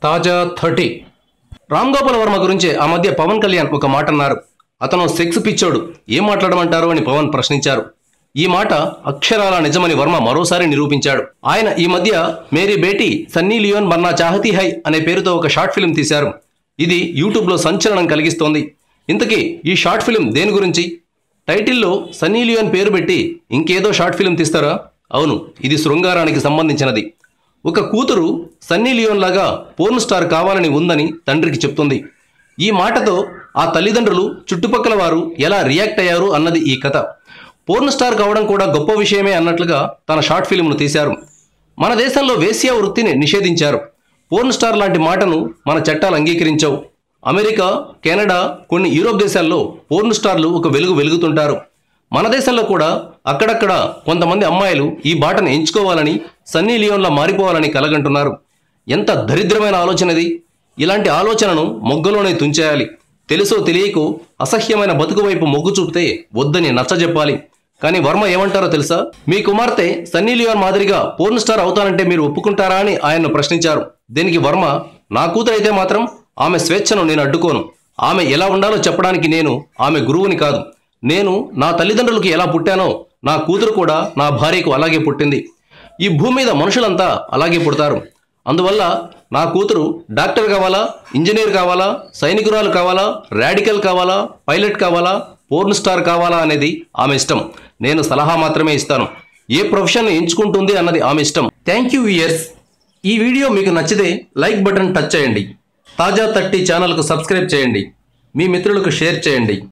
తాజా 30 రామ్ గోపాల్ వర్మ గురించి ఆ మధ్య పవన్ కళ్యాణ్ ఒక మాట అన్నారు. అతను సెక్స్ పిచ్చోడు, ఏం మాట్లాడమంటారు అని పవన్ ప్రశ్నించారు. ఈ మాట అక్షరాల నిజమని వర్మ మరోసారి నిరూపించాడు. ఆయన ఈ మధ్య మేరీ బేటీ సన్నీ లియోన్ బన్నా చాహతీ హై అనే పేరుతో ఒక షార్ట్ ఫిల్మ్ తీశారు. ఇది యూట్యూబ్లో సంచలనం కలిగిస్తోంది. ఇంతకీ ఈ షార్ట్ ఫిల్మ్ దేని గురించి? టైటిల్లో సన్నీ లియోన్ పేరు పెట్టి ఇంకేదో షార్ట్ ఫిల్మ్ తీస్తారా? అవును, ఇది శృంగారానికి సంబంధించినది. ఒక కూతురు సన్నీ లియోన్ లాగా పోర్న్ స్టార్ కావాలని ఉందని తండ్రికి చెప్తుంది. ఈ మాటతో ఆ తల్లిదండ్రులు, చుట్టుపక్కల వారు ఎలా రియాక్ట్ అయ్యారు అన్నది ఈ కథ. పోర్న్ స్టార్ కావడం కూడా గొప్ప విషయమే అన్నట్లుగా తన షార్ట్ ఫిల్మ్ను తీశారు. మన దేశంలో వేశ్యా వృత్తిని నిషేధించారు. పోర్న్ స్టార్ లాంటి మాటను మన చట్టాలు అంగీకరించవు. అమెరికా, కెనడా, కొన్ని యూరోప్ దేశాల్లో పోర్న్ స్టార్లు ఒక వెలుగు వెలుగుతుంటారు. మన దేశంలో కూడా అక్కడక్కడ కొంతమంది అమ్మాయిలు ఈ బాటను ఎంచుకోవాలని, సన్నీ లియోన్లా మారిపోవాలని కలగంటున్నారు. ఎంత దరిద్రమైన ఆలోచన ఇది! ఇలాంటి ఆలోచనను మొగ్గలోనే తుంచేయాలి. తెలుసో తెలియకో అసహ్యమైన బతుకు వైపు మొగ్గు చూపితే వద్దని నచ్చజెప్పాలి. కానీ వర్మ ఏమంటారో తెలుసా? మీ కుమార్తె సన్నీ లియోన్ మాదిరిగా పోర్న్ స్టార్ అవుతానంటే మీరు ఒప్పుకుంటారా అని ఆయన్ను ప్రశ్నించారు. దీనికి వర్మ, నా కూతురు అయితే మాత్రం ఆమె స్వేచ్ఛను నేను అడ్డుకోను. ఆమె ఎలా ఉండాలో చెప్పడానికి నేను ఆమె గురువుని కాదు. నేను నా తల్లిదండ్రులకు ఎలా పుట్టానో నా కూతురు కూడా నా భార్యకు అలాగే పుట్టింది. ఈ భూమి మీద మనుషులంతా అలాగే పుడతారు. అందువల్ల నా కూతురు డాక్టర్ కావాలా, ఇంజనీర్ కావాలా, సైనికురాలు కావాలా, రాడికల్ కావాలా, పైలట్ కావాలా, పోర్న్ స్టార్ కావాలా అనేది ఆమె ఇష్టం. నేను సలహా మాత్రమే ఇస్తాను. ఏ ప్రొఫెషన్ ఎంచుకుంటుంది అన్నది ఆమె ఇష్టం. Thank you viewers. ఈ వీడియో మీకు నచ్చితే లైక్ బటన్ టచ్ చేయండి. తాజా 30 ఛానల్కు సబ్స్క్రైబ్ చేయండి. మీ మిత్రులకు షేర్ చేయండి.